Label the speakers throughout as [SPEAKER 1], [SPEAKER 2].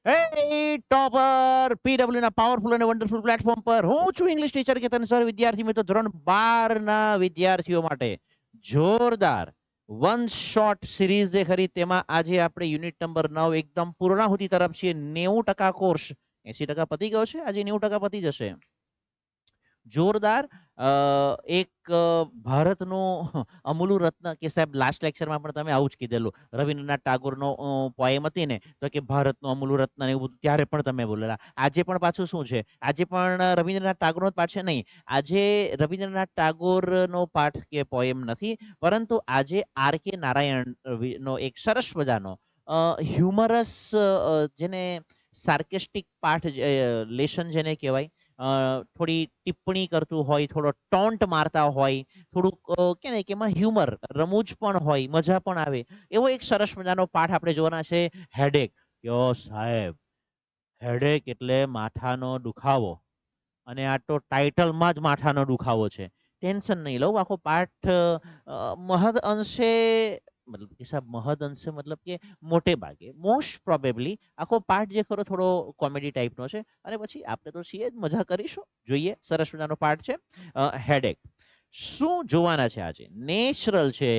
[SPEAKER 1] Hey topper PW ના powerful અને wonderful platform પર હું છું ઇંગ્લિશ ટીચર કેતન સર. વિદ્યાર્થી મિત્રો ધોરણ 12 ના વિદ્યાર્થીઓ માટે જોરદાર વન શોટ સિરીઝ જે ખરી તેમાં આજે આપણે યુનિટ નંબર 9 એકદમ પૂર્ણાહુતિ તરફ છીએ. 90% કોર્સ 80% પતી ગયો છે, આજે 90% પતી જશે. જોરદાર એક ભારતનું અમૂલ્ય રત્ન કે સાહેબ લાસ્ટ લેક્ચરમાં પણ તમે આવું જ કીધેલું. રવિન્દ્રનાથ ટાગોરનો પોએમ હતી ને તો કે ભારતનું અમૂલ્ય રત્ન ને એવું બધું ત્યારે પણ તમે બોલેલા. આજે પણ પાછું શું છે, આજે પણ રવિન્દ્રનાથ ટાગોરનો જ પાઠ છે. નહીં, આજે રવિન્દ્રનાથ ટાગોરનો પાઠ કે પોએમ નથી, પરંતુ આજે આર કે નારાયણ નો એક સરસ મજાનો હ્યુમરસ જેને સાર્કેસ્ટિક પાઠ લેશન જેને કહેવાય, થોડી ટિપ્પણી કરતું હોય, થોડો ટોન્ટ મારતા હોય, થોડુંક કે ને કે એમાં હ્યુમર રમૂજ પણ હોય, મજા પણ આવે એવો એક સરસ મજાનો પાઠ આપણે જોવાના છે. હેડેક. યો સાહેબ, હેડેક એટલે માથાનો દુખાવો, અને આ તો ટાઇટલમાં જ માથાનો દુખાવો છે. ટેન્શન નહીં લઉં, આખો પાઠ મહદ અંશે મતલબ કે સાહેબ મહદ અંશે મતલબ કે મોટે ભાગે મોસ્ટ પ્રોબેબલી આખો પાઠ જે ખરો થોડો કોમેડી ટાઈપનો છે. અને પછી આપણે તો છીએ જ, મજા કરીશું. જોઈએ, સરસ મજાનો પાઠ છે હેડેક. શું જોવાના છે આજે? નેચરલ છે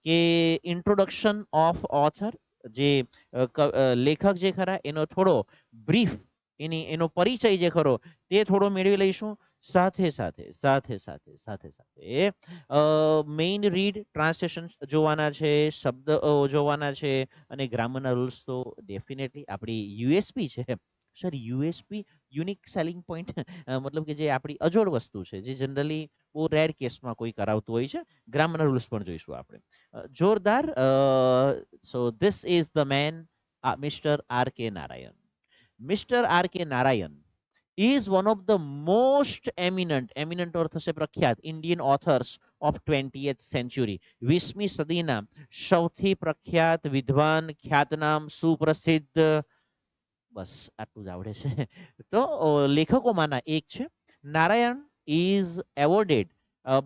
[SPEAKER 1] કે ઇન્ટ્રોડક્શન ઓફ ઓથર, જે લેખક જે ખરા એનો થોડો બ્રીફ, એનો પરિચય જે ખરો તે થોડો મેળવી લઈશું. સાથે મેઇન રીડ ટ્રાન્સલેશન જોવાના છે, શબ્દ જોવાના છે, અને ગ્રામરના રૂલ્સ તો ડેફિનેટલી આપણી યુએસપી છે. Sir USP unique selling point, મતલબ કે જે આપણી અજોડ વસ્તુ છે, જે જનરલી બહુ રેર કેસમાં કોઈ કરાવતું હોય છે. ગ્રામરના રૂલ્સ પણ જોઈશું આપણે. જોરદાર. So this is the man, mister R K Narayan. Mister R K Narayan is one of the most eminent और થશે પ્રખ્યાત Indian authors of 20th century. 20મી સદીના સૌથી પ્રખ્યાત વિદ્વાન, ખ્યાતનામ, સુપ્રસિદ્ધ, બસ આટલું જ આવડે છે. તો લેખકોમાંના એક છે. Narayan is awarded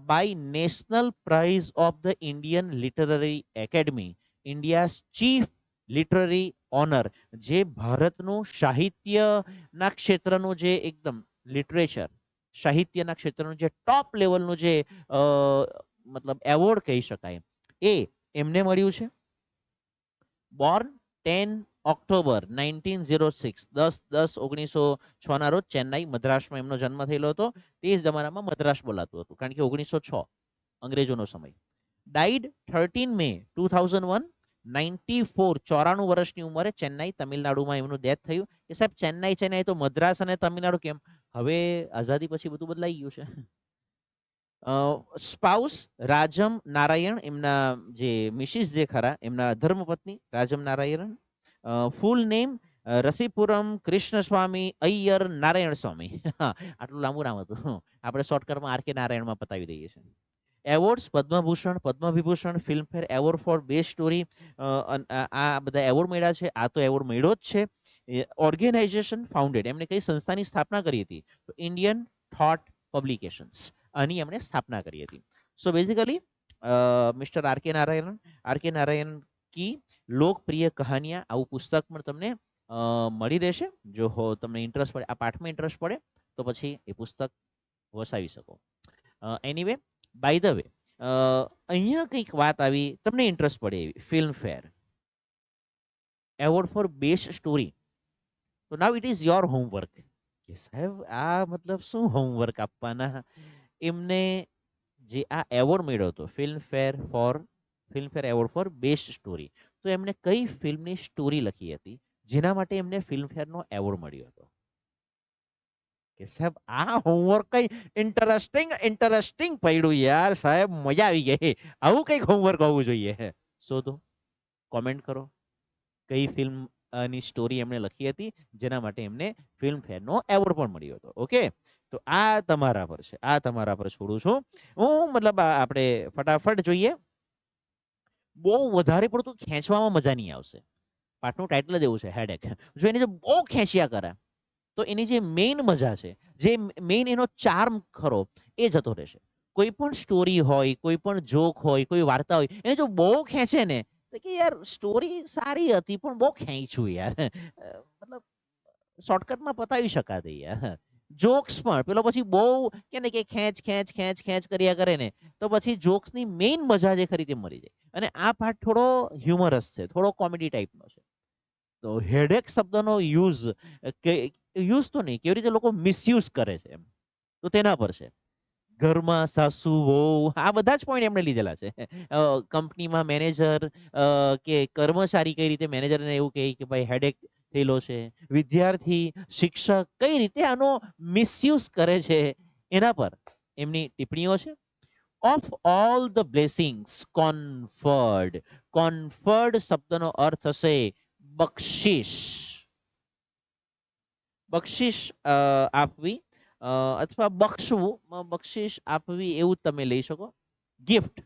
[SPEAKER 1] by national prize of the Indian literary academy, India's chief literary honour. જે ભારતનું સાહિત્યના ક્ષેત્રનું જે એકદમ લિટરેચર, સાહિત્યના ક્ષેત્રનું જે ટોપ લેવલનું જે મતલબ એવોર્ડ કહી શકાય, એ એમને મળ્યું છે. બોર્ન 10 ઓક્ટોબર 1906, 10/10/1906 ના રોજ ચેન્નાઈ, મદ્રાસમાં એમનો જન્મ થયેલો હતો. તે જ જમાનામાં મદ્રાસ બોલાતું હતું, કારણ કે 1906 અંગ્રેજોનો સમય. ડાઈડ 13 મે 2001, 94, 94 વર્ષની ઉંમરે ચેન્નાઈ, તમિલનાડુમાં એમનું ડેથ થયું. કે સાહેબ ચેન્નાઈ ચેન્નાઈ તો મદ્રાસ અને તમિલનાડુ કેમ? હવે આઝાદી પછી બધું બદલાઈ ગયું છે. સ્પાઉસ રાજમ નારાયણ, એમના જે મિસિસ જે ખરા, એમના ધર્મપત્ની રાજમ નારાયણ. ફૂલ નેમ રસીપુરમ કૃષ્ણ સ્વામી અય્યર નારાયણ સ્વામી. આટલું લાંબુ નામ હતું, આપણે શોર્ટકટમાં આર કે નારાયણમાં પતાવી દઈએ છીએ. Awards Padma Bhushan, Padma Vibhushan, Filmfare award for best story, આ બધા એવોર્ડ મળ્યા છે. આ તો એવોર્ડ મળ્યો જ છે. ઓર્ગેનાઇઝેશન ફાઉન્ડેડ, એમણે કઈ સંસ્થાની સ્થાપના કરી હતી? તો ઇન્ડિયન થોટ પબ્લિકેશન્સ, આની એમણે સ્થાપના કરી હતી. So basically mister R K Narayan કી લોકપ્રિય કહાનિયા, આવું પુસ્તક પણ તમને મળી રહેશે. જો તમને ઇન્ટરેસ્ટ પડે, આ પાઠમાં ઇન્ટરેસ્ટ પડે તો પછી એ પુસ્તક વસાવી શકો. એનીવે, બાય ધ વે, અહીંયા કંઈક વાત આવી, તમને ઇન્ટરેસ્ટ પડે એવી, Filmfare award for best story. તો now it is your homework. કે સાહેબ આ મતલબ શું હોમવર્ક આપવાના? એમને જે આ એવોર્ડ મળ્યો હતો Filmfare award for best story, તો એમને કઈ ફિલ્મની સ્ટોરી લખી હતી જેના માટે એમને ફિલ્મફેરનો એવોર્ડ મળ્યો હતો? કે સાહેબ આ હોમવર્ક કઈ ઇન્ટરેસ્ટિંગ પડ્યું યાર સાહેબ, મજા આવી ગઈ. આવું કઈક હોમવર્ક હોવું જોઈએ. શોધો, કોમેન્ટ કરો, કઈ ફિલ્મ ની સ્ટોરી એમણે લખી હતી જેના માટે એમને ફિલ્મફેરનો એવોર્ડ પણ મળ્યો હતો. ઓકે, તો આ તમારા પર છે, આ તમારા પર છોડું છું હું. મતલબ આપણે ફટાફટ જોઈએ. બહુ વધારે પડતું ખેંચવામાં મજા નહીં આવશે. પાઠનું ટાઇટલ જ એવું છે, હેડેક. જો એને જો બહુ ખેંચ્યા કરે તો એની જે મેઇન મજા છે, જે મેઇન એનો ચાર્મ ખરો, એ જતો રહેશે. કોઈ પણ સ્ટોરી હોય, કોઈ પણ જોક હોય, કોઈ વાર્તા હોય, એને જો બહુ ખેંચે ને, તો કે યાર સ્ટોરી સારી હતી પણ બહુ ખેંચ્યું યાર, મતલબ શોર્ટકટમાં પતાવી શકાતી યાર. જોક્સ પણ પેલો પછી બહુ કે ને કે ખેંચ ખેંચ ખેંચ ખેંચ કર્યા કરે ને તો પછી જોક્સની મેઇન મજા જે ખરી તે મરી જાય. અને આ પાર્ટ થોડો હ્યુમરસ છે, થોડો કોમેડી ટાઈપનો છે. તો હેડેક શબ્દનો યુઝ કે યુઝ તો નહીં, કેવી રીતે લોકો મિસયુઝ કરે છે એમ, તો તેના પર છે. ઘરમાં સાસુ વહુ આ બધા જ પોઈન્ટ એમણે લીધેલા છે. કંપનીમાં મેનેજર કે કર્મચારી કઈ રીતે મેનેજરને એવું કહે કે ભાઈ હેડેક થયેલો છે. વિદ્યાર્થી શિક્ષક કઈ રીતે આનો મિસયુઝ કરે છે એના પર એમની ટિપ્પણીઓ છે. ઓફ ઓલ ધ બ્લેસિંગ્સ કોન્ફર્ડ, કોન્ફર્ડ શબ્દનો અર્થ હશે બક્ષિસ. બક્ષિસ આપવી અથવા બક્ષવું, બક્ષિસ આપવી એવું તમે લઈ શકો. Gift,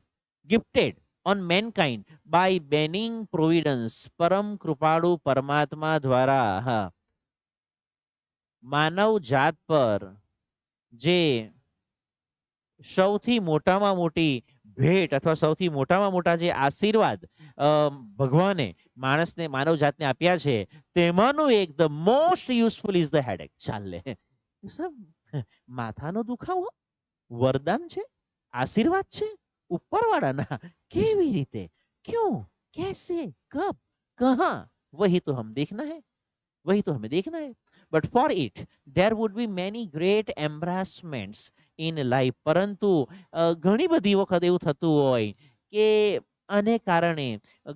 [SPEAKER 1] gifted on mankind by benign providence, પરમ કૃપાળુ પરમાત્મા દ્વારા માનવ જાત પર જે સૌથી મોટામાં મોટી ભેટ અથવા સૌથી મોટામાં મોટા જે આશીર્વાદ ભગવાને માણસને માનવ જાતને આપ્યા છે તેમાંનું એક the most useful is the headache. ચાલે માથાનો દુખાવો વરદાન છે, આશીર્વાદ છે ઉપરવાળાના. કેવી રીતે, ક્यों, कैसे, कब, कहां, वही तो हम देखना है, वही तो हमें देखना है. But for it there would be many great embarrassments in life. પરંતુ ઘણી બધી વખત એવું થતું હોય કે આને કારણે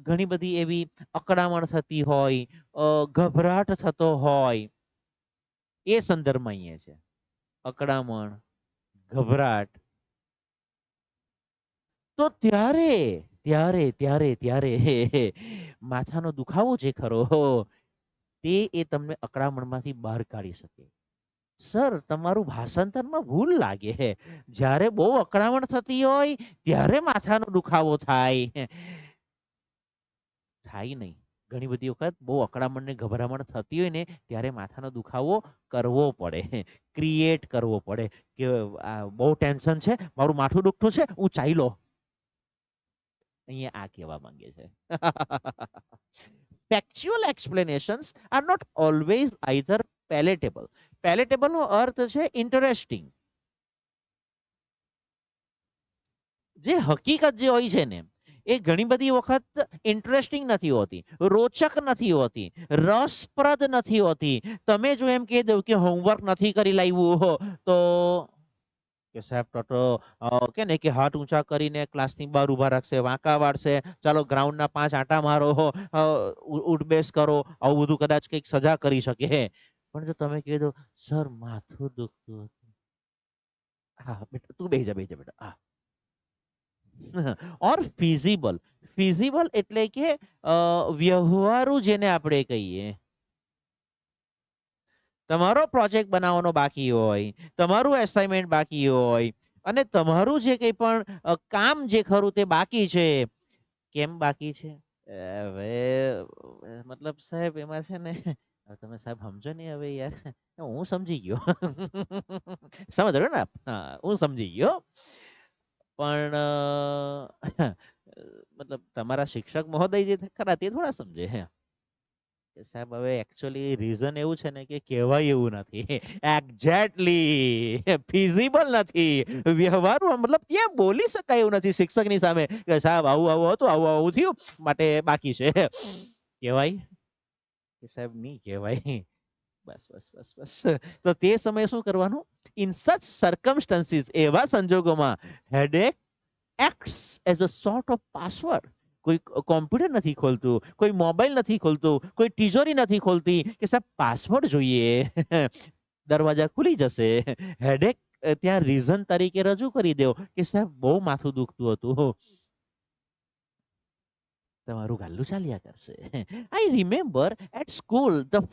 [SPEAKER 1] ઘણી બધી એવી અકળામણ થતી હોય, ગભરાટ થતો હોય, એ સંદર્ભમાં અહીંયા છે. અકળામણ, ગભરાટ. તો ત્યારે ત્યારે ત્યારે ત્યારે માથાનો દુખાવો જે ખરો તે એ તમને અકળામણમાંથી બહાર કાઢી શકે. સર તમારું ભાષાંતરમાં ભૂલ લાગે. જ્યારે બહુ અકળામણ થતી હોય ત્યારે માથાનો દુખાવો થાય. થાય નહીં. ઘણી બધી વખત બહુ અકળામણ ને ગભરામણ થતી હોય ને ત્યારે માથાનો દુખાવો કરવો પડે, ક્રિએટ કરવો પડે કે બહુ ટેન્શન છે, મારું માથું દુખતું છે, હું ચાલ્યો. અહીંયા આ કહેવા માંગે છે. Factual explanations are not always either palatable. Palatable નો અર્થ છે ઇન્ટરેસ્ટિંગ. જે હકીકત જે હોય છે ને એ ઘણી બધી વખત ઇન્ટરેસ્ટિંગ નથી હોતી, રોચક નથી હોતી, રસપ્રદ નથી હોતી. તમે જો એમ કહી દો કે હોમવર્ક નથી કરી લાવ્યું તો કે સાહેબ તો કે ને કે હાથ ઊંચા કરીને ક્લાસની બહાર ઉભા રાખશે, વાંકા વાળશે, ચાલો ગ્રાઉન્ડના 5 આંટા મારો, ઉઠબેસ કરો, આવું બધું કદાચ કંઈક સજા કરી શકે. પણ જો તમે કહી દો સર માથું દુખતું હતું, હા બેટા તું બેહી જા બેટા, હા. ઓર ફિઝિબલ, ફિઝિબલ એટલે કે વ્યવહારુ જેને આપણે કહીએ. તમારો પ્રોજેક્ટ બનાવવાનો બાકી હોય, તમારું એસાઇનમેન્ટ બાકી હોય અને તમારું જે કંઈ પણ કામ જે ખરું તે બાકી છે. કેમ બાકી છે? હવે મતલબ સાહેબ એમાં છે ને તમે સાહેબ સમજો ને હવે યાર, હું સમજી ગયો. સમજ રહ્યો ને? હા હું સમજી ગયો. પણ મતલબ તમારા શિક્ષક મહોદય જે ખરા તે થોડા સમજે. કે સાહેબ હવે એકચ્યુઅલી રીઝન એવું છે ને કે કહેવાય એવું નથી. એક્ઝેક્ટલી ફિઝિબલ નથી, વ્યવહારુ મતલબ ત્યાં બોલી શકાય એવું નથી શિક્ષકની સામે કે સાહેબ આવું આવું હતું, આવું આવું થયું માટે બાકી છે. કહેવાય કે સાહેબ નહીં કહેવાય. બસ બસ બસ બસ. તો તે સમયે શું કરવાનું? ઇન સચ સર્કમસ્ટન્સીસ, એવા સંજોગોમાં headache acts as a sort of password. કોઈ કોમ્પ્યુટર નથી ખોલતું, કોઈ મોબાઈલ નથી ખોલતું, કોઈ તિજોરી નથી ખોલતી કે સાહેબ પાસવર્ડ જોઈએ. દરવાજા ખુલી જશે. હેડેક ત્યાં રીઝન તરીકે રજૂ કરી દેવો કે સાહેબ બહુ માથું દુખતું હતું. તમારું ગાલ્લું ચાલ્યા કરશે. I remember at school the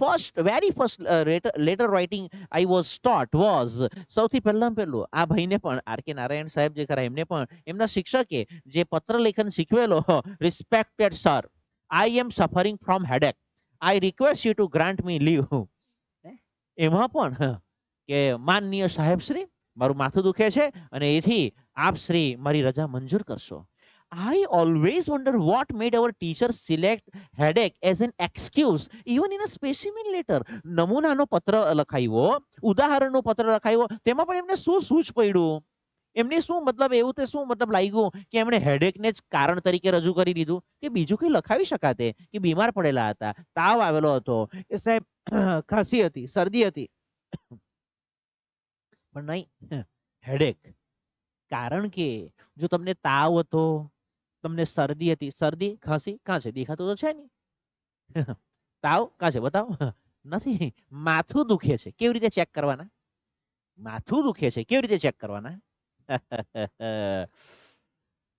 [SPEAKER 1] very first letter writing I was taught was. સૌથી પહેલું આ ભાઈને પણ આર કે નારાયણ સાહેબ જે ખરા એમને પણ એમના શિક્ષકે જે પત્ર લેખન શીખવેલો, respected sir, I am suffering from headache, I request you to grant me leave. એમાં પણ કે માનનીય સાહેબ શ્રી, મારું માથું દુખે છે અને એથી આપ શ્રી મારી રજા મંજૂર કરશો. I always wonder what made our teachers select headache as an excuse, even in a specimen letter. નમૂનાનો પત્ર લખાયો, ઉદાહરણનો પત્ર લખાયો, તેમાં પણ એમને શું સૂઝ પડ્યું? એમને શું મતલબ એવું તે શું મતલબ લાગ્યું કે એમણે હેડેકને જ કારણ તરીકે રજૂ કરી દીધું કે બીજું કઈ લખાવી શકાતે કે બીમાર પડેલા હતા, તાવ આવેલો હતો, કે સાહેબ ખાંસી હતી, શરદી હતી, પણ નહીં, હેડેક. કારણ કે જો તમને તાવ હતો, તમને શરદી હતી, શરદી ખાંસી કાં છે? દેખાતું તો છે નહીં. તાવ કાં છે? બતાવો. નથી. માથું દુખે છે, કેવી રીતે ચેક કરવાના? માથું દુખે છે, કેવી રીતે ચેક કરવાના?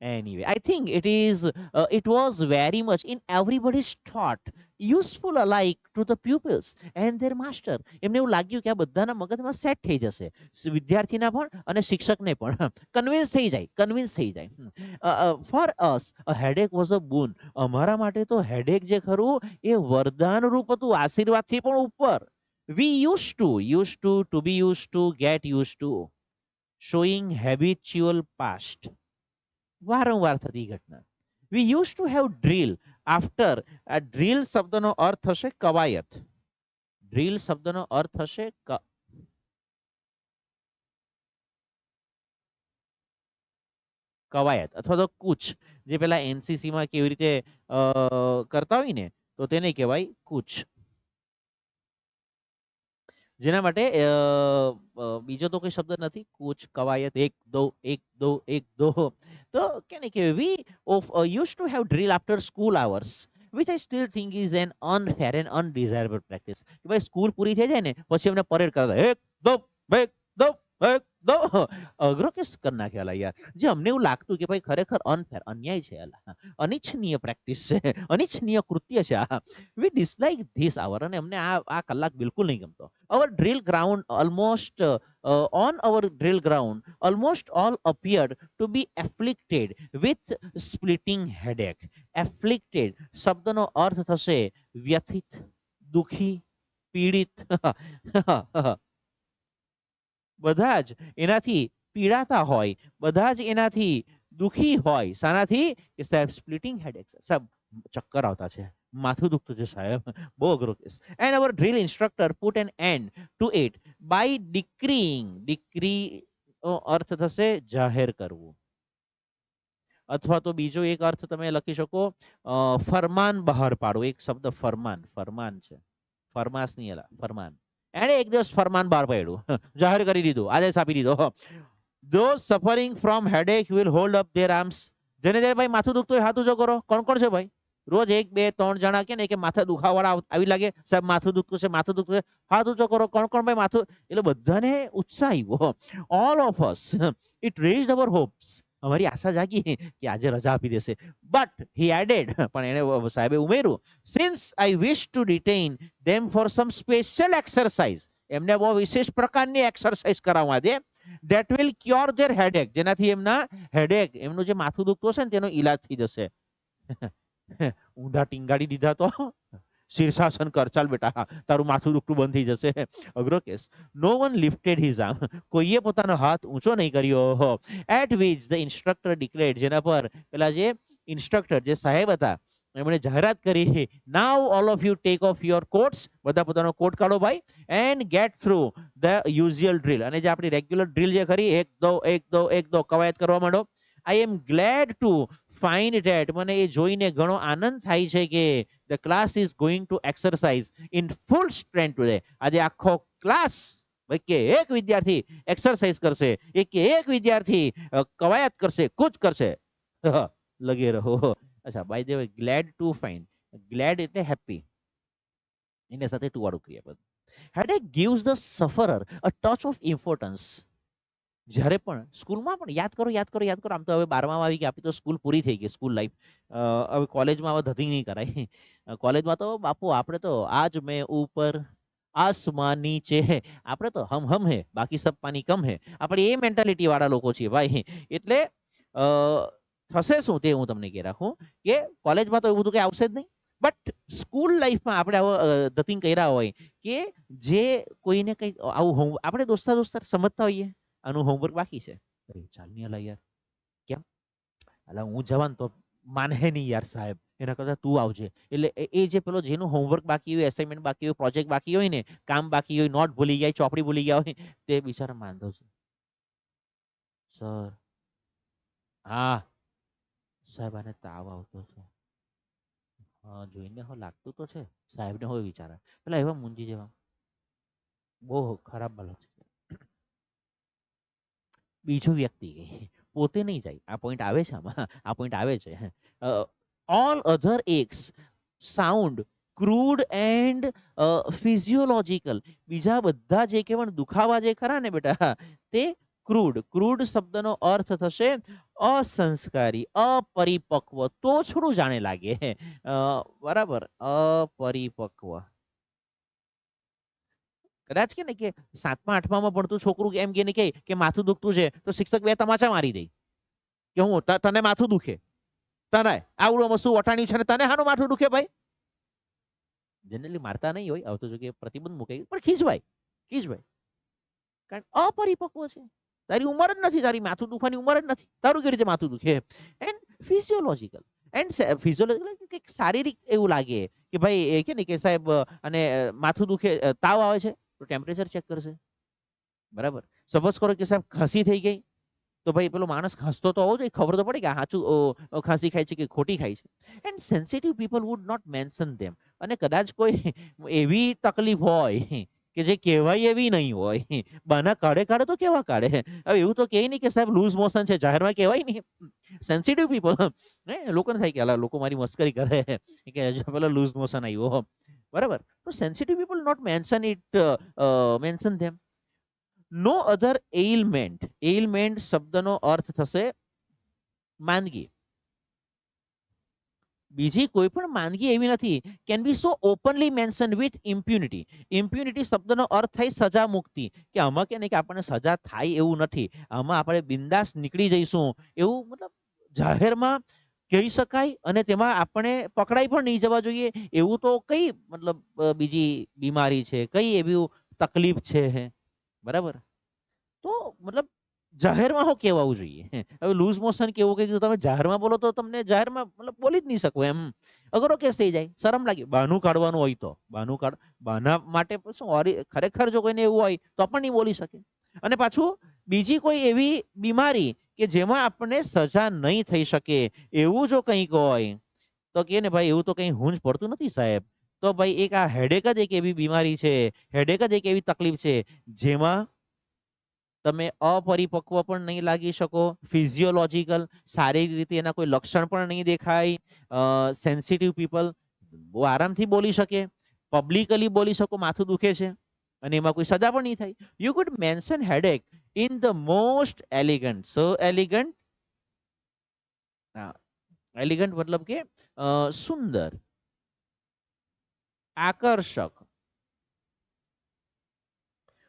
[SPEAKER 1] Anyway, I think it was very much in everybody's thought, useful alike to the pupils and their master. એમને એવું લાગ્યું કે આ બધાના મગજમાં સેટ થઈ જશે, વિદ્યાર્થીના પણ અને શિક્ષકને પણ કન્વિન્સ થઈ જાય. For us a headache was a boon. અમારા માટે તો હેડેક જે ખરું એ વરદાન રૂપ હતું, આશીર્વાદથી પણ ઉપર. We used to be used to, get used to, showing habitual past. વારંવાર થતી ઘટના. વી use to have drill after. આ ડ્રીલ શબ્દનો અર્થ થશે કવાયત. ડ્રીલ શબ્દનો અર્થ થશે કવાયત અથવા તો કૂચ. જે પેલા એનસીસી માં કેવી રીતે કરતા હોય ને, તો તેને કહેવાય કૂચ. જેના માટે બીજો તો કોઈ શબ્દ નથી. કૂચ, કવાયત, એક દો. તો કેને કે વી use to have drill after school hours, which I still think is an unfair and undesirable practice. કે ભાઈ સ્કૂલ પૂરી થઈ જાય ને પછી એમને પરેડ કરતા, એક દો એક દો. અઘરો કેસ કરી નાખ્યા યાર. જે અમને એવું લાગતું કે ભાઈ ખરેખર અનફેર, અન્યાય છે, અનિચ્છનીય પ્રેક્ટિસ છે, અનિચ્છનીય કૃત્ય છે આ. વી ડિસલાઇક ધીસ આવર. અને અમને આ કલાક બિલકુલ નહીં ગમતો. Our drill ground almost on our drill ground almost all appeared to be afflicted with splitting headache. Afflicted શબ્દનો અર્થ થશે વ્યથિત, દુખી, પીડિત. બધા જ એનાથી પીડાતા હોય, બધા જ એનાથી દુખી હોય. શાનાથી? કે સાહેબ સ્પ્લિટિંગ હેડેક, સાહેબ ચક્કર આવતા છે, માથું દુખતું છે સાહેબ. બહુ અઘરો case. And our drill instructor put an end to it by decreeing. Decree અર્થ થશે જાહેર કરવું, અથવા તો બીજો એક અર્થ તમે લખી શકો ફરમાન બહાર પાડવું. એક શબ્દ ફરમાન, ફરમાન છે, ફરમાસ નહીં એલા, ફરમાન. એણે એક દિવસ ફરમાન બહાર પાડ્યું, જાહેર કરી દીધું, આદેશ આપી દીધો. Those suffering from headache will hold up their arms. જેને જેને ભાઈ માથું દુખતું હોય હાથ ઊંચો કરો. કોણ કોણ છે ભાઈ? રોજ 1 2 3 જણા કે ને કે માથા દુખાવાળા આવી લાગે, સાહેબ માથું દુખતું છે, માથું દુખતું છે, હાથ ઊંચો કરો. કોણ કોણ ભાઈ માથું? એટલે બધાને ઉત્સાહ આવ્યો. All of us it raised our hopes. અમારી આશા જાગી કે આજે રજા આપી દેશે. બટ હી એડેડ, પણ એને સાહેબે ઉમેર્યું, since I wish two detain them for some special exercise. એમને બહુ વિશેષ પ્રકારની એક્સરસાઇઝ કરાવવા દે, that will cure their headache. જેનાથી એમના હેડેક, એમનું જે માથું દુખતું હશે ને તેનો ઈલાજ થઈ જશે. ઊંધા ટીંગાડી દીધા તો શીર્ષાસન કર, ચાલ બેટા તારું માથું દુખતું બંધ થઈ જશે. અઘરો case. No one lifted his arm. કોઈએ પોતાનો હાથ ઊંચો નહીં કર્યો. At which the instructor declared. જેના પર પેલા જે ઇન્સ્ટ્રક્ટર, જે સાહેબ હતા, એમણે જાહેરાત કરી, now all of you take off your coats. બધા પોતાનો કોટ કાઢો ભાઈ, and get through the usual drill. અને જે આપણી રેગ્યુલર ડ્રીલ જે ખરી, એક દો કવાયત કરવા માંડો. આઈ એમ ગ્લેડ ટુ ફાઇન્ડ ધેટ. મને એ જોઈને ઘણો આનંદ થાય છે કે the class is going to exercise in full strength today. આજે આખો ક્લાસ કે એક વિદ્યાર્થી એક્સરસાઇઝ કરશે, એક વિદ્યાર્થી કવાયત કરશે, કૂચ કરશે. લગે રહો. અચ્છા, by the way, glad to find. Glad એટલે હેપી, એની સાથે ટુ વાળું ક્રિયાપદ. Headache gives the sufferer a touch of importance. જ્યારે પણ સ્કૂલમાં પણ યાદ કરો. આમ તો હવે 12માં આવી ગયા, આપણી તો સ્કૂલ પૂરી થઈ ગઈ, સ્કૂલ લાઈફ. હવે કોલેજમાં હવે ધતિંગ નહીં કરાય. કોલેજમાં તો બાપુ આપણે તો આજ મેં ઉપર આસમાન નીચે, આપણે તો હમ હે બાકી સબ પાની કમ હે. આપણે એ મેન્ટાલિટી વાળા લોકો છીએ ભાઈ. એટલે થશે શું તે હું તમને કહી રાખું કે કોલેજમાં તો એવું બધું કઈ આવશે જ નહીં. બટ સ્કૂલ લાઈફમાં આપણે આવો ધતિંગ કર્યા હોય કે જે કોઈને કઈ આવું આપણે દોસ્તાર સમજતા હોઈએ, આનું હોમવર્ક બાકી છે, ચાલ નહીં અલા યાર, કેમ એટલે હું જવાન તો માને નહીં યાર સાહેબ, એના કરતા તું આવજે. એટલે એ જે પેલો જેનું હોમવર્ક બાકી હોય, એસાઇનમેન્ટ બાકી હોય, પ્રોજેક્ટ બાકી હોય ને, કામ બાકી હોય, નોટ ભૂલી ગયા, ચોપડી ભૂલી ગયા હોય, તે બિચારા માંદો છે. સર, હા સાહેબ આને તાવ આવતો છે. હા જોઈને હો લાગતું તો છે સાહેબને હોય વિચારા, પેલા એવા મૂંજી જેવા, બહુ ખરાબ બાલક છે. બીજો વ્યક્તિ પોતે નહીં જાય, આ પોઈન્ટ આવે છે આમાં, આ પોઈન્ટ આવે છે. All other x sound crude and physiological, બીજા બધા જે કહેવાય દુખાવા જે ખરા ને બેટા, તે ક્રૂડ. ક્રૂડ શબ્દનો અર્થ થશે અસંસ્કારી, અપરિપક્વ, તોછડું જાણે લાગે. બરાબર, અપરિપક્વ. કદાચ કે ને કે સાતમા આઠમામાં ભણતું છોકરું એમ કે માથું દુખતું છે, તો શિક્ષક બે તમાચા મારી દે કે હું તને માથું દુખે, તને આવડું વસ્તુ વટાણ્યું છે ને તને હાનું માથું દુખે ભાઈ. જનરલી મારતા નહીં હોય, આવતો જો કે પ્રતિબંધ મૂકે, પણ ખીજવાય, ખીજવાય. કારણ અપરિપક્વ છે, તારી ઉંમર જ નથી, તારી માથું દુખવાની ઉંમર જ નથી, તારું કેવી રીતે માથું દુખે. એન્ડ ફિઝિયોલોજીકલ, એન્ડ ફિઝિયોલોજીકલ કે શારીરિક એવું લાગે કે ભાઈ એ કે ને કે સાહેબ અને માથું દુખે, તાવ આવે છે તો ટેમ્પરેચર ચેક કરશે. બરાબર, સપોઝ કરો કે સાહેબ ખાંસી થઈ ગઈ, તો ભાઈ પેલો માણસ ખાંસતો તો હોવો જોઈએ, ખબર તો પડે કે સાચું ખાંસી ખાય છે કે ખોટી ખાય છે. And sensitive people would not mention them, અને કદાચ કોઈ એવી તકલીફ હોય કે જે કહેવાય એવી નહીં હોય, બાના કાઢે કાઢે તો કેવા કાઢે. હવે એવું તો કહે નહીં કે સાહેબ લૂઝ મોશન છે, જાહેરમાં કહેવાય નહીં. સેન્સિટિવ પીપલ, હે લોકોને થાય કે અલા લોકો મારી મસ્કરી કરે કે પેલો લૂઝ મોશન આવ્યો. બરાબર, તો sensitive people not mention it, mention them. No other ailment, ailment શબ્દનો અર્થ થશે માંદગી. બીજી કોઈ પણ માંદગી એવી નથી. Can be so openly mention with impunity. Impunity શબ્દનો અર્થ થાય સજા મુક્તિ, કે આમાં કે ને કે આપણને સજા થાય એવું નથી, આમાં આપણે બિંદાસ નીકળી જઈશું એવું, મતલબ જાહેરમાં કહી શકાય, અને તેમાં આપણે પકડાઈ પણ નહીં જવા જોઈએ એવું તો કઈ મતલબ બીજી બીમારી છે, કઈ એવી તકલીફ છે. બરાબર, તો મતલબ જાહેરમાં હું કહેવાવું જોઈએ. હવે લૂઝ મોશન કેવું કે તમે જાહેરમાં બોલો તો તમને જાહેરમાં મતલબ બોલી જ નહીં શકો એમ, અઘરો કેસ થઈ જાય, શરમ લાગે. બાનું કાઢવાનું હોય તો બાનું કાઢ, બાના માટે શું ખરેખર જો કોઈને એવું હોય તો પણ નહીં બોલી શકે. અને પાછું બીજી કોઈ એવી બીમારી કે જેમાં આપણને સજા નહીં થઈ શકે એવું જો કંઈક હોય, તો કે ને ભાઈ એવું તો કંઈ હુંજ પડતું નથી સાહેબ. તો ભાઈ એક આ હેડેક જ એક એવી બીમારી છે, હેડેક જ એક એવી તકલીફ છે જેમાં તમે અપરિપક્વ પણ નહીં લાગી શકો, ફિઝિયોલોજીકલ શારીરિક રીતે એના કોઈ લક્ષણ પણ નહીં દેખાય, સેન્સિટિવ પીપલ બહુ આરામથી બોલી શકે, પબ્લિકલી બોલી શકો માથું દુખે છે, અને એમાં કોઈ સજા પણ નહીં થાય. You could mention headache in the most elegant, so elegant, elegant મતલબ કે સુંદર, આકર્ષક,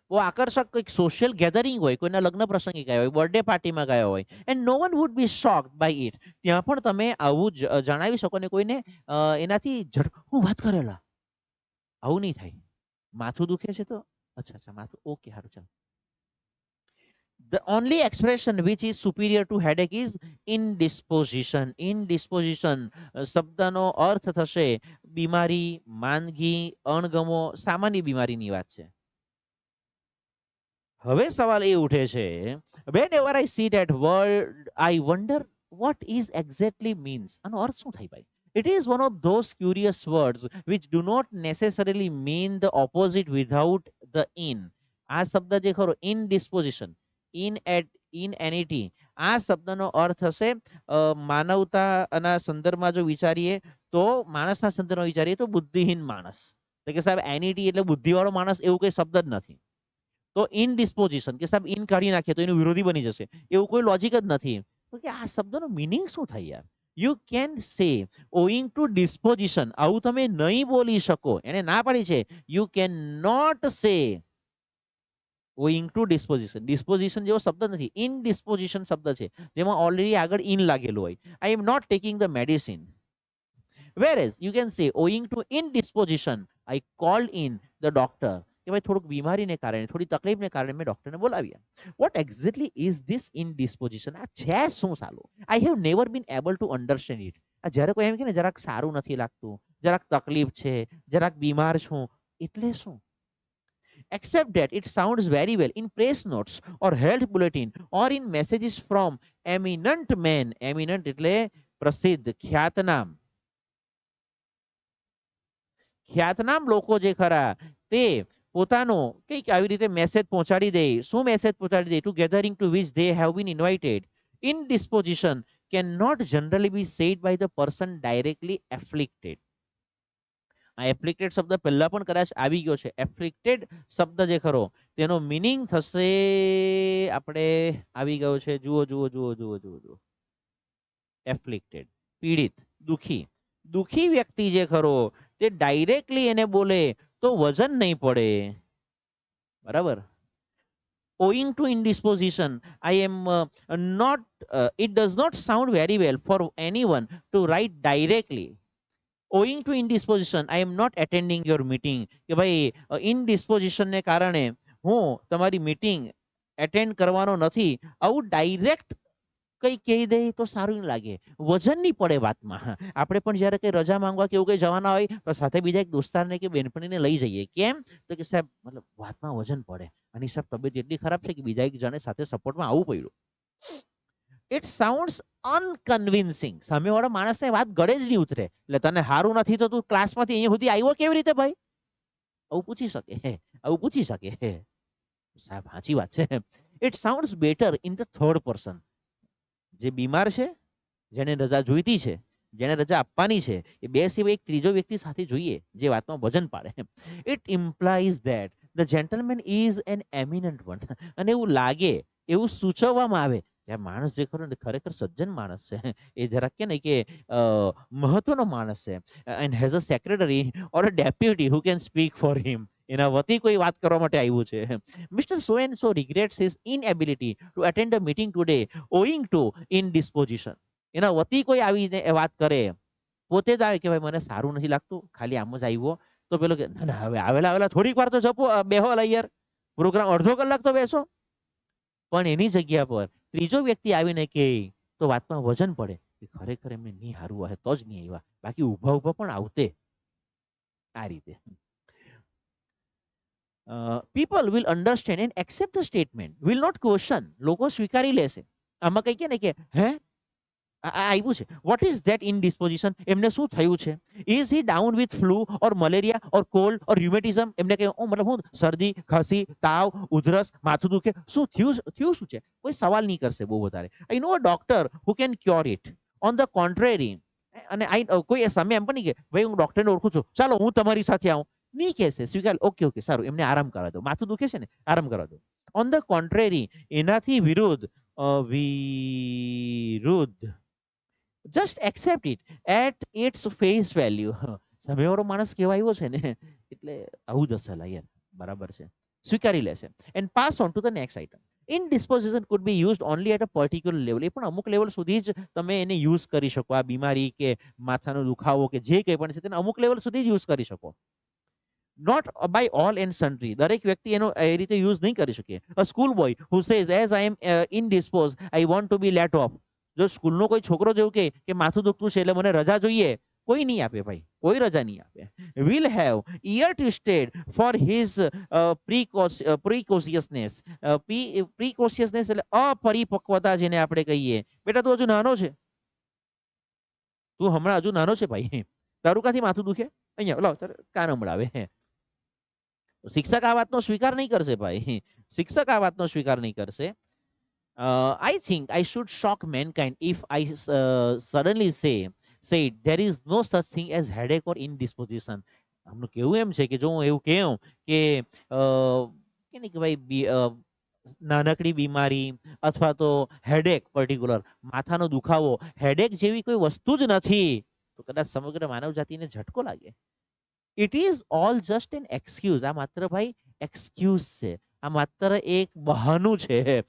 [SPEAKER 1] બહુ આકર્ષક કંઈક સોશિયલ ગેધરિંગ હોય, કોઈના લગ્ન પ્રસંગે ગયા હોય, બર્થડે પાર્ટીમાં ગયા હોય, and no one would be shocked by it. ત્યાં પણ તમે આવું જણાવી શકો ને કોઈને એનાથી હું વાત કરેલા, આવું નહીં થાય. માથું દુખે છે તો અચ્છા અચ્છા માથું, ઓકે સારું ચાલો. The only expression which is superior to headache is indisposition. Indisposition શબ્દનો અર્થ થશે બીમારી, માંદગી, અણગમો, સામાન્ય બીમારીની વાત છે. હવે સવાલ એ ઉઠે છે, whenever I see that word I wonder what is exactly means. આનો અર્થ શું થાય ભાઈ? It is one of those curious words which do not necessarily mean the opposite without the in. આ શબ્દ જે ખરો indisposition, inanity, આ શબ્દનો અર્થ હશે માનવતાના સંદર્ભમાં જો વિચારીએ તો, માણસના સંદર્ભમાં વિચારીએ તો બુદ્ધિહીન માણસ, એટલે કે સાહેબ એનિટી એટલે બુદ્ધિવાળો માણસ એવું કઈ શબ્દ જ નથી. તો ઇનડિસ્પોઝિશન કે સાહેબ ઇન કાઢી નાખીએ તો એનું વિરોધી બની જશે, એવું કોઈ લોજિક જ નથી. તો કે આ શબ્દનો મિનિંગ શું થાય યાર? You can say ઓઈંગ two disposition, આવું તમે નહીં બોલી શકો, એને ના પાડી છે. યુ કેન નોટ સે ઓઈંગ ટુ ડિસ્પોઝિશન, ડિસ્પોઝિશન જેવો શબ્દ નથી, ઇનડિસ્પોઝિશન શબ્દ છે જેમાં ઓલરેડી આગળ ઇન લાગેલું હોય. I am not taking the medicine. Whereas you can say owing to indisposition I called in the doctor. કે ભાઈ થોડુંક બીમારીને કારણે, થોડી તકલીફને કારણે મેં ડોક્ટરને બોલાવ્યા. Vote exactly is this ઇનડિસ્પોઝિશન? આ છે શું સાલું? I have never bin able to understand it. આ જ્યારે કોઈ એમ કે ને જરાક સારું નથી લાગતું, જરાક તકલીફ છે, જરાક બીમાર છું, એટલે શું? Except that it sounds very well in press notes or health bulletin or in messages from eminent men. Eminent એટલે પ્રસિદ્ધ, ખ્યાતનામ. ખ્યાતનામ લોકો જે ખરા તે પોતાનો કંઈક આવી રીતે મેસેજ પહોંચાડી દે. શું મેસેજ પહોંચાડી દે? To gathering to which they have been invited. Indisposition cannot generally be said by the person directly afflicted. આ એફ્લિક્ટેડ શબ્દ પહેલા પણ કદાચ આવી ગયો છે. એફ્લિક્ટેડ શબ્દ જે ખરો તેનો મિનિંગ થશે, આપણે આવી ગયો છે, જુઓ જુઓ જુઓ જુઓ જુઓ જુઓ. એફ્લિક્ટેડ, પીડિત, દુખી. દુખી વ્યક્તિ જે ખરો તે ડાયરેક્ટલી એને બોલે તો વજન નહીં પડે. બરાબર. Owing to indisposition, I am not, it does not sound very well for anyone to write directly. Owing to indisposition, I am not attending your meeting. કે ભાઈ ઇનડિસ્પોઝિશન ને કારણે હું તમારી મીટિંગ એટેન્ડ કરવાનો નથી, આવું ડાયરેક્ટ કઈ કહી દે તો સારું લાગે, વજન નહીં પડે વાતમાં. આપણે પણ જ્યારે કઈ રજા માંગવા કે એવું કઈ જવાના હોય તો સાથે બીજા એક દોસ્તારને કે બેનપણીને લઈ જઈએ. કેમ? તો કે સાહેબ મતલબ વાતમાં વજન પડે, અને સાહેબ તબિયત એટલી ખરાબ છે કે બીજા એક જણે સાથે સપોર્ટમાં આવવું પડ્યું. It sounds unconvincing. સામેવાળા માણસને વાત ગળે જ નહીં ઉતરે. એટલે તને સારું નથી તો તું ક્લાસમાંથી અહીંયા સુધી આવ્યો કેવી રીતે ભાઈ? આવું પૂછી શકે, આવું પૂછી શકે. સાહેબ સાચી વાત છે. It sounds better in the third person. જે બીમાર છે, જેને રજા જોઈતી છે, જેને રજા આપવાની છે, એ બે સિવાય એક ત્રીજો વ્યક્તિ સાથે જોઈએ જે વાતમાં વજન પાડે. It implies that the gentleman is an eminent one. અને એવું લાગે, એવું સૂચવવામાં આવે કે આ માણસ જે ખરો ને ખરેખર સજ્જન માણસ છે, એ જરાક કે ને કે મહત્વનો માણસ છે. And has a secretary or a deputy who can speak for him. એના વતી કોઈ વાત કરવા માટે આવ્યું છે. Mister so and so regrets his inability to attend the meeting today owing to indisposition. એના વતી કોઈ આવીને વાત કરે, પોતે જ આવે કે ભાઈ મને સારું નથી લાગતું, ખાલી આમ જ આવ્યો, તો પેલો કે ના ના હવે આવેલા આવેલા થોડીક વાર તો જપો, બેહો યાર, પ્રોગ્રામ અડધો કલાક તો બેસો. પણ એની જગ્યા પર ત્રીજો વ્યક્તિ આવીને કે તો વાતમાં વજન પડે કે ખરેખર એમને નહીં હારું હશે તો જ નહીં આવ્યા, બાકી ઊભા ઊભા પણ આવતે. આ રીતે people will understand and accept the statement, will not question. લોકો સ્વીકારી લેશે. આમાં કઈ કે ને કે હે આવ્યું છે, વોટ ઇઝ ધેટ ઇનડિસ્પોઝિશન? એમને શું થયું છે? Is he down with flu or malaria or cold or rheumatism? એમને કે મતલબ હું શરદી, ખાંસી, તાવ, ઉધરસ, માથું દુખે, શું થયું? થયું શું છે? કોઈ સવાલ નહીં કરશે બહુ વધારે. I know a doctor who can cure it. On the contrary, અને કોઈ સામે એમ પણ નહીં કે ભાઈ હું ડોક્ટરને ઓળખું છું, ચાલો હું તમારી સાથે આવું, નહીં કહેશે. સ્વીકાર, ઓકે ઓકે સારું, એમને આરામ કરવા દો, માથું દુખે છે ને આરામ કરવા દો. ઓન ધ કોન્ટ્રેરી, એનાથી વિરુદ્ધ, વિરુદ્ધ, just accept it at its face value. સામેવાળો માણસ કેવા આવ્યો છે ને એટલે આવું જ હશે યાર, બરાબર છે, સ્વીકારી લેશે. And pass on to the next item. Indisposition could be used only at a particular level. એ પણ અમુક લેવલ સુધી જ તમે એને યુઝ કરી શકો. આ બીમારી કે માથાનો દુખાવો કે જે કંઈ પણ છે તેને અમુક લેવલ સુધી જ યુઝ કરી શકો. Not by all and sundry. દરેક વ્યક્તિ એનો એ રીતે યુઝ નહીં કરી શકે. A school boy who says as I am indispose I want to be let off. જો સ્કૂલનો કોઈ છોકરો જેવું કે માથું દુખતું છે એટલે મને રજા જોઈએ, કોઈ નહીં આપે ભાઈ, કોઈ રજા નહીં આપે. Will have ear twisted for his precociousness. Precociousness એટલે અપરિપક્વતા જેને આપણે કહીએ. બેટા તું હજુ નાનો છે, તું હમણાં હજુ નાનો છે ભાઈ, તારું કાથી માથું દુખે? અહીંયા લાવ કાન હમણાવે. શિક્ષક આ વાતનો સ્વીકાર નહીં કરશે ભાઈ, શિક્ષક આ વાતનો સ્વીકાર નહીં કરશે. I think I should shock mankind if I suddenly say there is no such thing as headache or indisposition. આમનું કેવું એમ છે કે જો હું એવું કહું કે કે ભાઈ નાનકડી બીમારી અથવા તો હેડેક, પર્ટિક્યુલર માથાનો દુખાવો, હેડેક જેવી કોઈ વસ્તુ જ નથી, તો કદાચ સમગ્ર માનવ જાતિને ઝટકો લાગે. It is all just an excuse. આ માત્ર ભાઈ એક્સક્યુઝ છે, આ માત્ર એક બહાનું છે.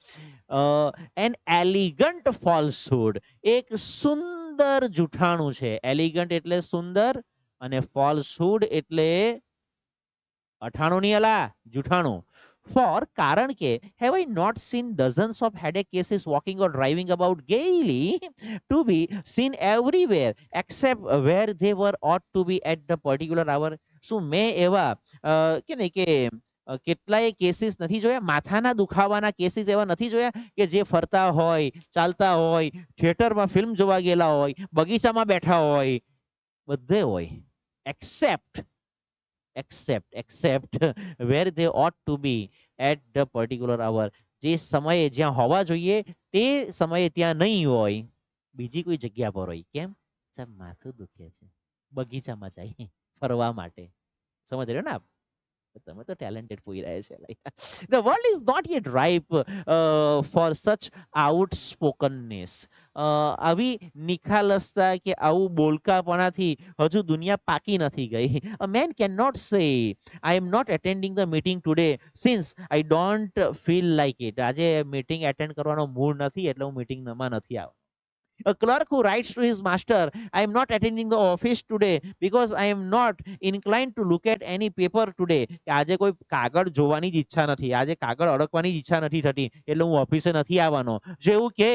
[SPEAKER 1] એન એલિગન્ટ ફોલ્સહુડ, એક સુંદર જૂઠાણું છે. એલિગન્ટ એટલે સુંદર અને ફોલ્સહુડ એટલે અઠાણું ની અલા, જૂઠાણું. For કારણ કે have I not seen dozens of headache cases walking or driving about gaily to be seen everywhere except where they were ought to be at the particular hour? શું મેં એવા કે નહીં કે કેટલાય કેસીસ નથી જોયા, માથાના દુખાવાના કેસીસ એવા નથી જોયા કે જે ફરતા હોય, ચાલતા હોય, થિયેટરમાં ફિલ્મ જોવા ગયેલા હોય, બગીચામાં બેઠા હોય, બધે હોય, accept except where they ought to be at the particular hour. જે સમયે જ્યાં હોવા જોઈએ તે સમયે ત્યાં નહીં હોય, બીજી કોઈ જગ્યા પર હોય. કેમ? સાહેબ માથું દુખે છે, બગીચામાં જાય ફરવા માટે. સમજ રહ્યો ને આપ? તમે તો ટેલેન્ટેડ પોઈ રહ્યા છે. Like the world is not yet ripe for such outspokenness. આવી નિખાલસતા કે આવું બોલકાપણાથી હજુ દુનિયા પાકી નથી ગઈ. અ main can not say I am not attending the meeting today since I don't feel like it. આજે મીટિંગ એટેન્ડ કરવાનો મૂડ નથી એટલે હું મીટિંગમાં નથી આવ્યો. A clerk who writes to his master, I am not attending the office today because I am not inclined to look at any paper today. કે આજે કોઈ કાગળ જોવાની જ ઈચ્છા નથી, આજે કાગળ અડકવાની જ ઈચ્છા નથી થતી એટલે હું ઓફિસે નથી આવવાનો. જેવું કે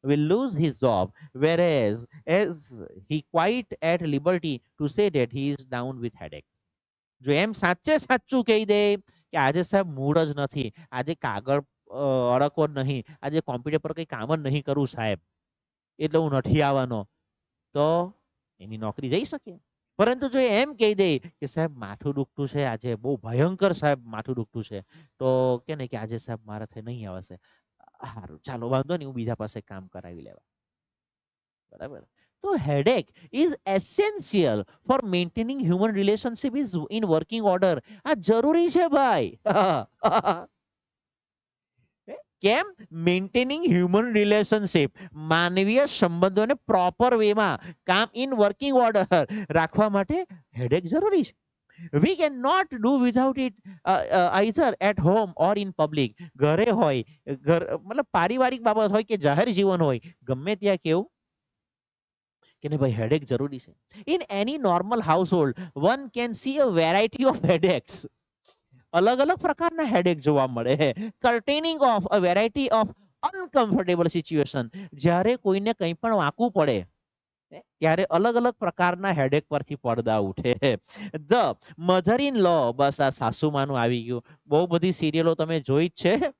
[SPEAKER 1] will lose his job, whereas as he quite at liberty to say that he is down with headache. જો એમ સાચે સાચું કહી દે કે આજે સાહેબ મૂડ જ નથી, આજે કાગળ અડકવો જ નહીં, આજે કોમ્પ્યુટર પર કઈ કામ જ નહીં કરવું સાહેબ, એટલે હું નથી આવવાનો, તો એની નોકરી જઈ શકે. પરંતુ જો એમ કહી દે કે સાહેબ માથું દુખતું છે આજે, બહુ ભયંકર સાહેબ માથું દુખતું છે, તો કે ને કે આજે સાહેબ મારાથી નહીં આવશે, સારું ચાલો વાંધો નહીં, હું બીજા પાસે કામ કરાવી લેવા. બરાબર? તો headache is essential four maintaining human relationship is in working order. આ જરૂરી છે ભાઈ. કેમ? મેન્ટેનિંગ હ્યુમન રિલેશનશિપ, માનવીય સંબંધોને પ્રોપર વેમાં કામ ઇન વર્કિંગ ઓર્ડર રાખવા માટે હેડેક જરૂરી છે. We cannot do without it either at home or in public. ઘરે હોય, મતલબ પારિવારિક બાબત હોય કે જાહેર જીવન હોય, ગમે ત્યાં કેવું કે ને ભાઈ હેડેક જરૂરી છે. In any normal household one can see a variety of headaches. અલગ અલગ પ્રકારના હેડેક જોવા મળે છે. Containing of a variety of uncomfortable situation. જ્યારે કોઈને કંઈ પણ વાંકવું પડે ત્યારે અલગ અલગ પ્રકારના હેડેક પરથી પડદા ઉઠે. ધ મધર ઇન લો, બસ આ સાસુમાનું આવી ગયું. બહુ બધી સિરિયલો તમે જોઈ જ છે.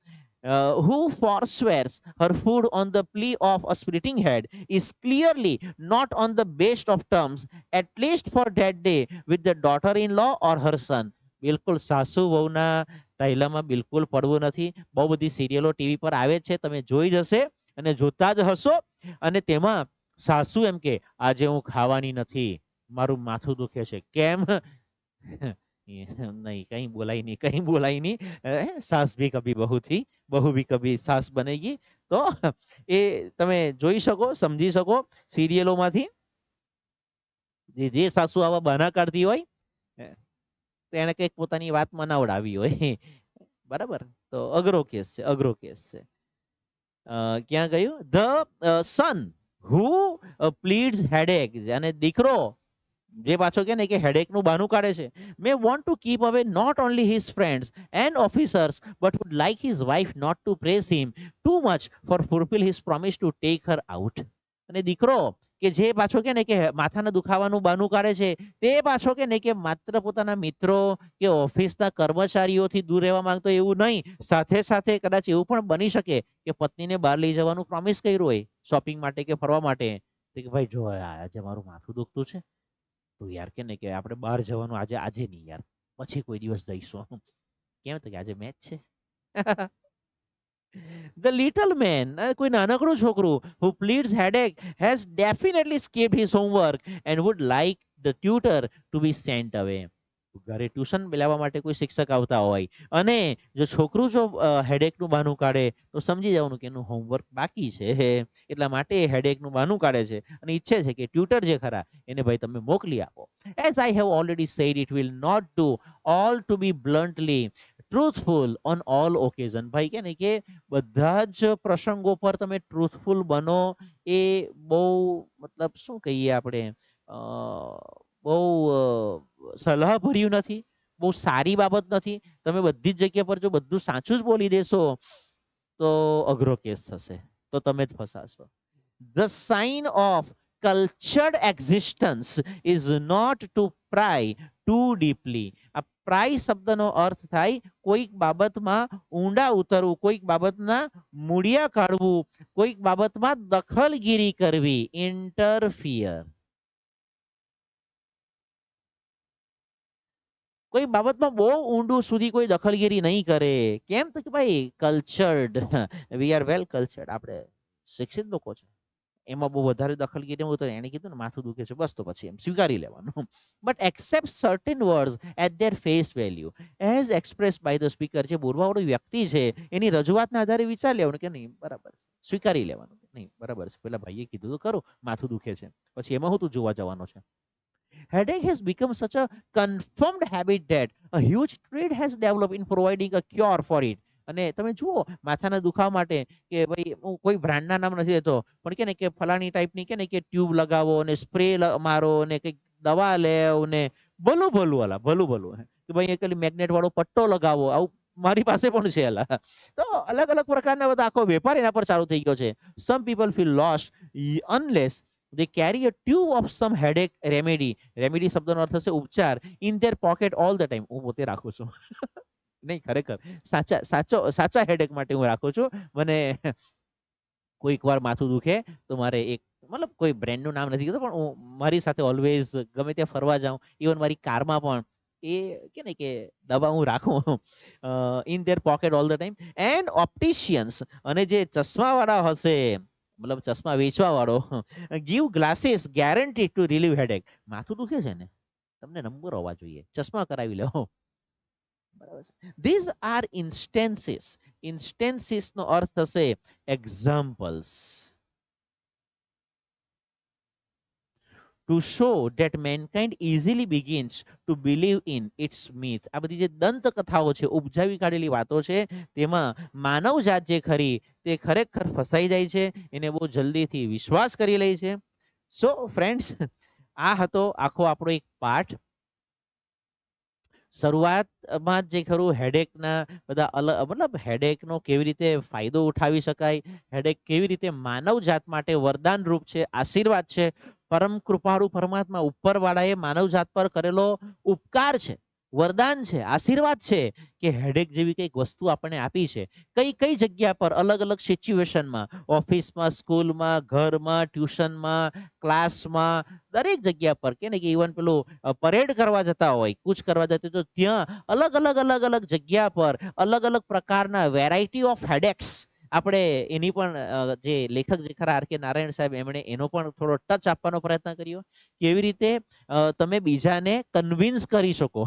[SPEAKER 1] Who forswears her food on the plea of a splitting head is clearly not on the best of terms, at least for that day, with the daughter-in-law or her son. બિલકુલ સાસુ વહુના ટાઈલામાં બિલકુલ પડવું નથી. બહુ બધી સિરિયલો ટીવી પર આવે છે, તમે જોઈ જશે અને જોતા જ હશો. અને તેમાં સાસુ એમ કે આજે હું ખાવાની નથી, મારું માથું દુખે છે. કેમ? નહીં, કहीं બોલાય નહીં, કहीं બોલાય નહીં. સાસ ભી કભી બહુ થી, બહુ ભી કભી સાસ બનેગી. તો એ તમે જોઈ શકો, સમજી શકો સિરિયલોમાંથી. જે સાસુ આવા બહાના કાઢતી હોય તેને કંઈક પોતાની વાત મનાવડાવી હોય. બરાબર? તો અઘરો કેસ છે, અઘરો કેસ છે. ક્યાં ગયું? ધ સન હુ પ્લીડ્સ હેડેક, અને દીકરો જે પાછો કે ને કે હેડેક નું બહાનું કાઢે છે, may want to keep away not only his friends and officers but would like his wife not to press him too much for fulfil his promise to take her out. અને દીકરો કે જે પાછો કે ને કે માથાના દુખાવાનું બહાનું કાઢે છે, તે પાછો કે ને કે માત્ર પોતાના મિત્રો કે ઓફિસના કર્મચારીઓથી દૂર રહેવા માંગતો એવું નહીં, સાથે સાથે કદાચ એવું પણ બની શકે કે પત્નીને બહાર લઈ જવાનું પ્રોમિસ કર્યું હોય શોપિંગ માટે કે ફરવા માટે, કે ભાઈ જો આજે મારું માથું દુખતું છે, તો યાર કે ને કે આપણે બહાર જવાનું આજે આજે નહીં યાર, પછી કોઈ દિવસ જઈશું. કેમ? તો કે આજે મેચ છે. The little man, કોઈ નાનકડું છોકરું who pleads headache has definitely skipped his homework and would like the tutor to be sent away. ઘરે ટ્યુશન લેવા માટે કોઈ શિક્ષક આવતા હોય અને જો છોકરું જો હેડેકનું બહાનું કાઢે તો સમજી જવાનું કે એનું હોમવર્ક બાકી છે, એટલા માટે હેડેકનું બહાનું કાઢે છે અને ઈચ્છે છે કે ટ્યુટર જે ખરા એને ભાઈ તમે મોકલી આપો. As I have already said, it will not do all to be bluntly truthful on all occasion. ભાઈ કે ને કે બધા જ પ્રસંગો પર તમે ટ્રુથફુલ બનો એ બહુ મતલબ શું કહીએ આપણે બહુ સલાહ ભર્યું નથી. બહુ સારી બાબત નથી. તમે બધી જ જગ્યા પર જો બધું સાચું જ બોલી દેશો તો અઘરો કેસ થશે, તો તમે જ ફસાશો. The sign of cultured existence is not to pry too deeply. આ પ્રાય શબ્દનો અર્થ થાય કોઈક બાબતમાં ઊંડા ઉતરવું, કોઈક બાબતના મૂળિયા કાઢવું, કોઈક બાબતમાં દખલગીરી કરવી, ઇન્ટરફિયર. કોઈ બાબતમાં બહુ ઊંડું સુધી કોઈ દખલગીરી નહીં કરે. કેમ? તો કે ભાઈ cultured, we are well cultured, આપણે શિક્ષિત લોકો છે. એમાં બહુ વધારે દખલગીરી હું તો એને કીધું ને માથું દુખે છે બસ, તો પછી એમ સ્વીકારી લેવાનું. But accept certain words at their face value as express by the speaker. જે બોલવાવાળો વ્યક્તિ છે એની રજૂઆતના આધારે વિચાર લેવાનું કે નહીં બરાબર છે, સ્વીકારી લેવાનું નહીં બરાબર છે, પેલા ભાઈએ કીધું તો ખરું માથું દુખે છે, પછી એમાં હું તું જોવા જવાનો છે. Headache has become such a confirmed habit that a huge trend has developed in providing a cure for it. અને તમે જુઓ માથાના દુખાવા માટે કે ભાઈ હું કોઈ બ્રાન્ડના નામ નથી લેતો, પણ કે ને કે ફલાણી ટાઈપની કે ને કે ટ્યુબ લગાવો ને સ્પ્રે મારો ને કંઈક દવા લેવ ને ભલું ભલું અલા ભલું ભલું કે ભાઈ પેલી મેગ્નેટ વાળો પટ્ટો લગાવો, આવું મારી પાસે પણ છે અલા. તો અલગ અલગ પ્રકારના બધા આખો વેપાર એના પર ચાલુ થઈ ગયો છે. Some people feel lost unless they carry a tube of some headache remedy. Remedy શબ્દનો અર્થ થશે ઉપચાર. In their pocket all the time. હું પોતે રાખું છું. નહીં ખરેખર સાચા હેડેક માટે હું રાખું છું. મને કોઈક વાર માથું દુખે તો મારે એક મતલબ કોઈ બ્રેન્ડનું નામ નથી કીધું, પણ હું મારી સાથે ઓલવેઝ ગમે ત્યાં ફરવા જાઉં, ઇવન મારી કારમાં પણ એ કે ને કે દવા હું રાખું in their pocket all the time. And opticians, અને જે ચશ્માવાળા હશે મતલબ ચશ્મા વેચવા વાળો, give glasses guarantee to relieve headache. માથું દુખે છે ને, તમને નંબર હોવા જોઈએ, ચશ્મા કરાવી લો. બરાબર છે. These are ઇન્સ્ટેન્સીસ. ઇન્સ્ટેન્સીસ નો અર્થ થશે examples. To show that mankind easily begins to believe in its myth. આ બધી જે દંત કથાઓ છે, ઉપજાવી કાઢેલી વાતો છે, તેમાં માનવ જાત જે ખરી તે ખરેખર ફસાઈ જાય છે, એને બહુ જલ્દીથી વિશ્વાસ કરી લે છે. સો ફ્રેન્ડ્સ, આ હતો આખો આપણો એક પાઠ. શરૂઆતમાં જે ખરું હેડેકના બધા અલગ મતલબ હેડેકનો કેવી રીતે ફાયદો ઉઠાવી શકાય, હેડેક કેવી રીતે માનવ જાત માટે વરદાન રૂપ છે, આશીર્વાદ છે, પરમ કૃપાળુ પરમાત્મા ઉપરવાળાએ માનવ જાત પર કરેલો ઉપકાર છે, વરદાન છે, આશીર્વાદ છે કે હેડેક જેવી કંઈક વસ્તુ આપણને આપી છે. કઈ કઈ જગ્યા પર અલગ અલગ સિચ્યુએશનમાં, ઓફિસમાં, સ્કૂલમાં, ઘરમાં, ટ્યુશનમાં, ક્લાસમાં, દરેક જગ્યા પર કે ને કે ઇવન પેલું પરેડ કરવા જતા હોય, કૂચ કરવા જતા હોય, તો ત્યાં અલગ અલગ જગ્યા પર અલગ અલગ પ્રકારના વેરાયટી ઓફ હેડેક્સ આપણે એની પણ જે લેખક જે ખરા આર કે નારાયણ સાહેબ એમણે એનો પણ થોડો ટચ આપવાનો પ્રયત્ન કર્યો. કેવી રીતે તમે બીજાને કન્વિન્સ કરી શકો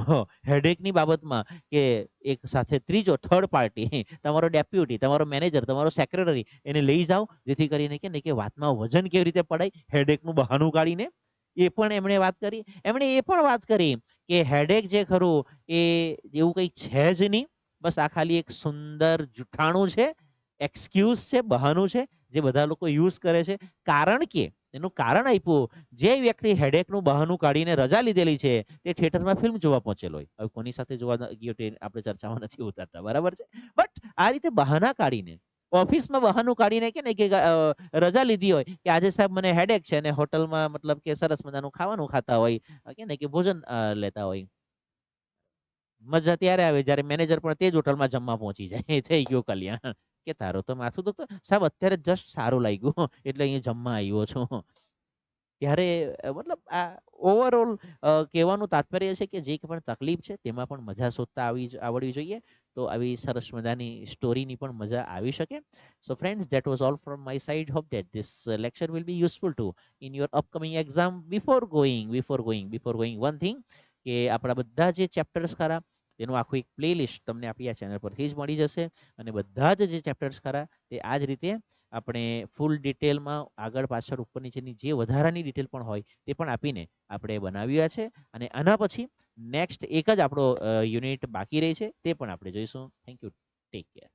[SPEAKER 1] હેડેકની બાબતમાં, કે એક સાથે ત્રીજો થર્ડ પાર્ટી, તમારો ડેપ્યુટી, તમારો મેનેજર, તમારો સેક્રેટરી, એને લઈ જાઓ, જેથી કરીને કે ને કે વાતમાં વજન કેવી રીતે પડાય હેડેકનું બહાનું કાઢીને. એ પણ એમણે વાત કરી. એમણે એ પણ વાત કરી કે હેડેક જે ખરું એ એવું કંઈ છે જ નહીં, બસ આ ખાલી એક સુંદર જૂઠાણું છે, એક્સક્યુઝ છે, બહાનું છે, જે બધા લોકો યુઝ કરે છે. કારણ કે એનું કારણ આપ્યું, જે વ્યક્તિ હેડેકનું બહાનું કાઢીને રજા લીધેલી છે તે થિયેટરમાં ફિલ્મ જોવા પહોંચેલો હોય. હવે કોની સાથે જોવા ગયો તે આપણે ચર્ચામાં નથી ઉતારતા, બરાબર છે. બટ આ રીતે બહાના કાઢીને, ઓફિસમાં બહાનું કાઢીને કે ને કે રજા લીધી હોય કે આજે સાહેબ મને હેડેક છે, અને હોટલમાં મતલબ કે સરસ મજાનું ખાવાનું ખાતા હોય કે ને કે ભોજન લેતા હોય. મજા ત્યારે આવે જ્યારે મેનેજર પણ તે જ હોટલમાં જમવા પહોંચી જાય. થઈ ગયું કલ્યાણ. કે તારો તો માથું દુખતો સાહેબ, અત્યારે જસ્ટ સારું લાગ્યું એટલે અહીંયા જમવા આવ્યો છું. ત્યારે મતલબ આ ઓવરઓલ કહેવાનું તાત્પર્ય છે કે જે પણ તકલીફ છે તેમાં પણ મજા શોધતા આવડવી જોઈએ, તો આવી સરસ મજાની સ્ટોરીની પણ મજા આવી શકે. So friends, that was all from my side. Hope that this lecture will be useful to in your upcoming exam. Before going one thing, કે આપણા બધા જે ચેપ્ટર્સ ખરા તેનું આખું એક પ્લેલિસ્ટ તમને આપણી આ ચેનલ પરથી જ મળી જશે, અને બધા જ જે ચેપ્ટર્સ ખરા તે આ જ રીતે આપણે ફૂલ ડિટેલમાં આગળ પાછળ ઉપર નીચેની જે વધારાની ડિટેલ પણ હોય તે પણ આપીને આપણે બનાવ્યા છે. અને આના પછી નેક્સ્ટ એક જ આપણો યુનિટ બાકી રહે છે, તે પણ આપણે જોઈશું. Thank you, take care.